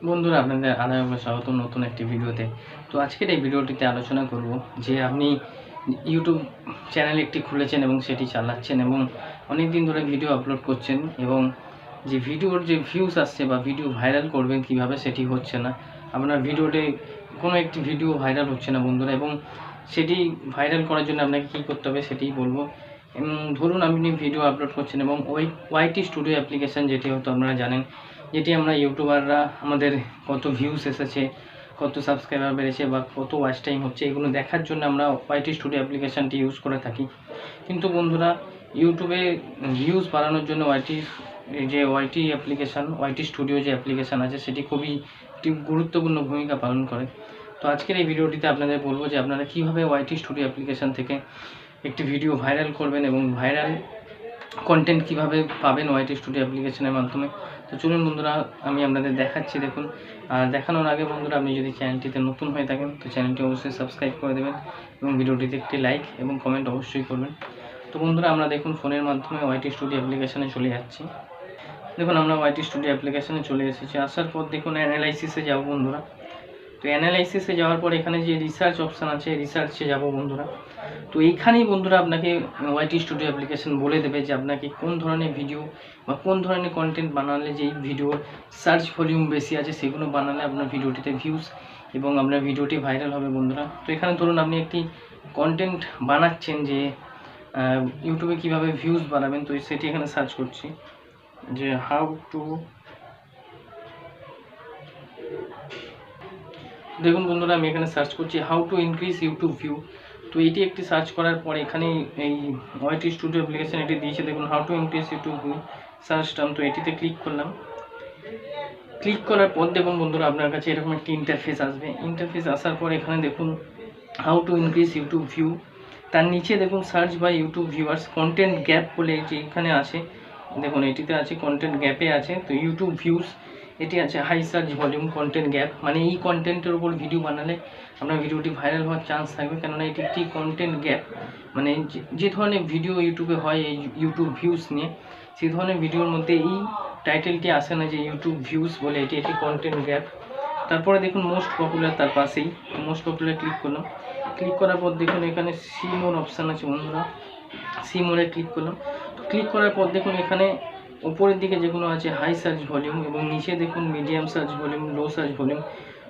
বন্ধুরা আপনাদের আরেকবার স্বাগত নতুন একটি ভিডিওতে। তো আজকের এই ভিডিওটিতে আলোচনা করব যে আপনি ইউটিউব চ্যানেল একটি খুলেছেন এবং সেটি চালাচ্ছেন এবং অনেক দিন ধরে ভিডিও আপলোড করছেন এবং যে ভিডিওর যে ভিউজ আসছে বা ভিডিও ভাইরাল করবেন কিভাবে সেটি হচ্ছে না। আপনার ভিডিওতে কোনো একটি ভিডিও ভাইরাল হচ্ছে না বন্ধুরা, এবং সেটি ভাইরাল করার জন্য আপনাকে কী করতে হবে সেটিই বলবো। ধরুন আপনি ভিডিও আপলোড করছেন এবং ওয়াইটি স্টুডিও অ্যাপ্লিকেশান, যেটি হয়তো আপনারা জানেন, যেটি আমরা ইউটিউবাররা আমাদের কত ভিউস এসেছে, কত সাবস্ক্রাইবার বেড়েছে বা কত ওয়াচ টাইম হচ্ছে, এগুলো দেখার জন্য আমরা ওয়াইটি স্টুডিও অ্যাপ্লিকেশানটি ইউজ করে থাকি। কিন্তু বন্ধুরা, ইউটিউবে ভিউজ বাড়ানোর জন্য ওয়াইটি অ্যাপ্লিকেশান, ওয়াইটি স্টুডিও যে অ্যাপ্লিকেশান আছে, সেটি খুবই একটি গুরুত্বপূর্ণ ভূমিকা পালন করে। তো আজকের এই ভিডিওটিতে আপনাদের বলবো যে আপনারা কীভাবে ওয়াইটি স্টুডিও অ্যাপ্লিকেশান থেকে একটি ভিডিও ভাইরাল করবেন এবং ভাইরাল কন্টেন্ট কীভাবে পাবেন ওয়াইটি স্টুডিও অ্যাপ্লিকেশনের মাধ্যমে। তো চলুন বন্ধুরা, আমি আপনাদের দেখাচ্ছি। দেখুন, আর দেখানোর আগে বন্ধুরা, আপনি যদি চ্যানেলটিতে নতুন হয়ে থাকেন তো চ্যানেলটি অবশ্যই সাবস্ক্রাইব করে দেবেন এবং ভিডিওটিতে একটি লাইক এবং কমেন্ট অবশ্যই করবেন। তো বন্ধুরা, আমরা দেখুন ফোনের মাধ্যমে ওয়াইটি স্টুডিও অ্যাপ্লিকেশানে চলে যাচ্ছি। দেখুন, আমরা ওয়াইটি স্টুডিও অ্যাপ্লিকেশানে চলে এসেছি। আসার পর দেখুন অ্যানালাইসিসে যাব বন্ধুরা। তো অ্যানালাইসিসে যাওয়ার পর এখানে যে রিসার্চ অপশান আছে, রিসার্চে যাব বন্ধুরা। তো এইখানেই বন্ধুরা আপনাকে ওয়াইটি স্টুডিও অ্যাপ্লিকেশান বলে দেবে যে আপনাকে কোন ধরনের ভিডিও বা কোন ধরনের কন্টেন্ট বানালে, যেই ভিডিওর সার্চ ভলিউম বেশি আছে সেগুলো বানালে আপনার ভিডিওটিতে ভিউজ এবং আপনার ভিডিওটি ভাইরাল হবে বন্ধুরা। তো এখানে ধরুন আপনি একটি কন্টেন্ট বানাচ্ছেন যে ইউটিউবে কীভাবে ভিউজ বাড়াবেন, তো সেটি এখানে সার্চ করছি যে দেখুন বন্ধুরা, আমি এখানে সার্চ করছি how to increase YouTube view. তো এটি একটি সার্চ করার পর এখানে এই ওয়াইটি স্টুডিও অ্যাপ্লিকেশান এটি দিয়েছে। দেখুন, how to increase YouTube view search term. তো এটিতে ক্লিক করলাম। ক্লিক করার পর দেখুন বন্ধুরা, আপনার কাছে এরকম একটি ইন্টারফেস আসবে। ইন্টারফেস আসার পর এখানে দেখুন how to increase YouTube view, তার নিচে দেখুন search by YouTube viewers content gap বলে যে এখানে আছে। দেখুন এটিতে আছে কন্টেন্ট গ্যাপে আছে। তো ইউটিউব ভিউজ এটি আছে high search volume content gap, মানে এই কন্টেন্টের উপর ভিডিও বানালে আপনার ভিডিওটি ভাইরাল হওয়ার চান্স থাকবে, কেননা এটি একটি কন্টেন্ট গ্যাপ, মানে যে ধরনের ভিডিও ইউটিউবে হয় এই ইউটিউব ভিউজ নিয়ে, সেই ধরনের ভিডিওর মধ্যে এই টাইটেলটি আসে না যে ইউটিউব ভিউজ বলে, এটি একটি কন্টেন্ট গ্যাপ। তারপরে দেখুন মোস্ট পপুলার, তার পাশেই মোস্ট পপুলার ক্লিক করলাম। ক্লিক করার পর দেখুন এখানে সি মোর অপশান আছে বন্ধুরা, সি মোরে ক্লিক করলাম। তো ক্লিক করার পর দেখুন এখানে উপরের দিকে যেগুলো আছে হাই সার্চ ভলিউম এবং নিচে দেখুন মিডিয়াম সার্চ ভলিউম, লো সার্চ ভলিউম।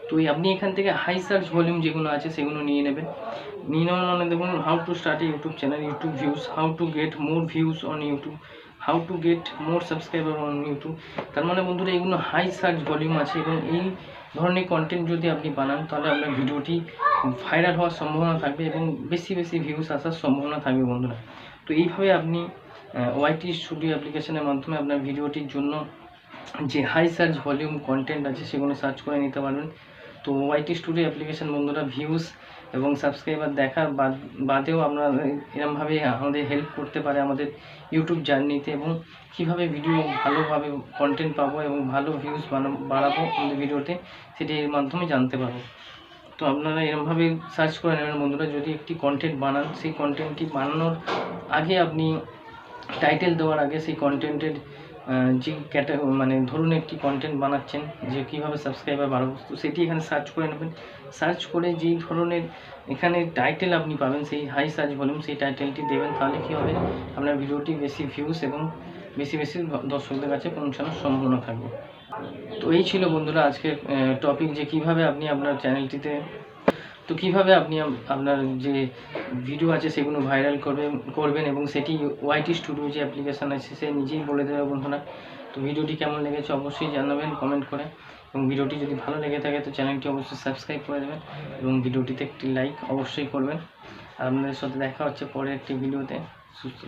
তো আপনি এখান থেকে হাই সার্চ ভলিউম যেগুলো আছে সেগুলো নিয়ে নেবেন। নিয়ে নেওয়ার মানে দেখুন how to start A YouTube channel, YouTube views, how to get more views on YouTube, how to get more subscriber on YouTube. তার মানে বন্ধুরা, এগুলো হাই সার্চ ভলিউম আছে এবং এই ধরনের কন্টেন্ট যদি আপনি বানান তাহলে আপনার ভিডিওটি ভাইরাল হওয়ার সম্ভাবনা থাকবে এবং বেশি বেশি ভিউজ আসার সম্ভাবনা থাকবে বন্ধুরা। তো এইভাবে আপনি ওয়াইটি স্টুডিও অ্যাপ্লিকেশনের মাধ্যমে আপনার ভিডিওটির জন্য যে হাই সার্চ ভলিউম কন্টেন্ট আছে সেগুলো সার্চ করে নিতে পারবেন। তো ওয়াইটি স্টুডিও অ্যাপ্লিকেশন বন্ধুরা ভিউজ এবং সাবস্ক্রাইবার দেখার বাদেও আমরা এরমভাবে আমাদের হেল্প করতে পারে আমাদের ইউটিউব জার্নিতে, এবং কীভাবে ভিডিও ভালোভাবে কন্টেন্ট পাবো এবং ভালো ভিউজ বাড়াবো আমাদের ভিডিওতে, সেটি এর মাধ্যমে জানতে পারবো। তো আপনারা এরমভাবে সার্চ করে নেবেন বন্ধুরা। যদি একটি কন্টেন্ট বানান, সেই কন্টেন্টটি বানানোর আগে আপনি টাইটেল দেওয়ার আগে সেই কন্টেন্টের যে মানে ধরুন একটি কন্টেন্ট বানাচ্ছেন যে কীভাবে সাবস্ক্রাইবার বাড়াবো, তো সেটি এখানে সার্চ করে নেবেন। সার্চ করে যেই ধরনের এখানে টাইটেল আপনি পাবেন, সেই হাই সার্চ ভলিউম, সেই টাইটেলটি দেবেন। তাহলে কী হবে, আপনার ভিডিওটি বেশি ভিউজ এবং বেশি বেশি দর্শকদের কাছে পৌঁছানোর সম্ভাবনা থাকবে। তো এই ছিল বন্ধুরা আজকের টপিক, যে কীভাবে আপনি আপনার চ্যানেলটিতে কীভাবে আপনি আপনার যে ভিডিও আছে সেগুলো ভাইরাল করবেন এবং সেটি ওয়াইটি স্টুডিও যে অ্যাপ্লিকেশান আছে সে নিজেই বলে দেবে বন্ধুরা। তো ভিডিওটি কেমন লেগেছে অবশ্যই জানাবেন কমেন্ট করে, এবং ভিডিওটি যদি ভালো লেগে থাকে তো চ্যানেলটি অবশ্যই সাবস্ক্রাইব করে দেবেন এবং ভিডিওটিতে একটি লাইক অবশ্যই করবেন। আর আপনাদের সাথে দেখা হচ্ছে পরের একটি ভিডিওতে। সুস্থ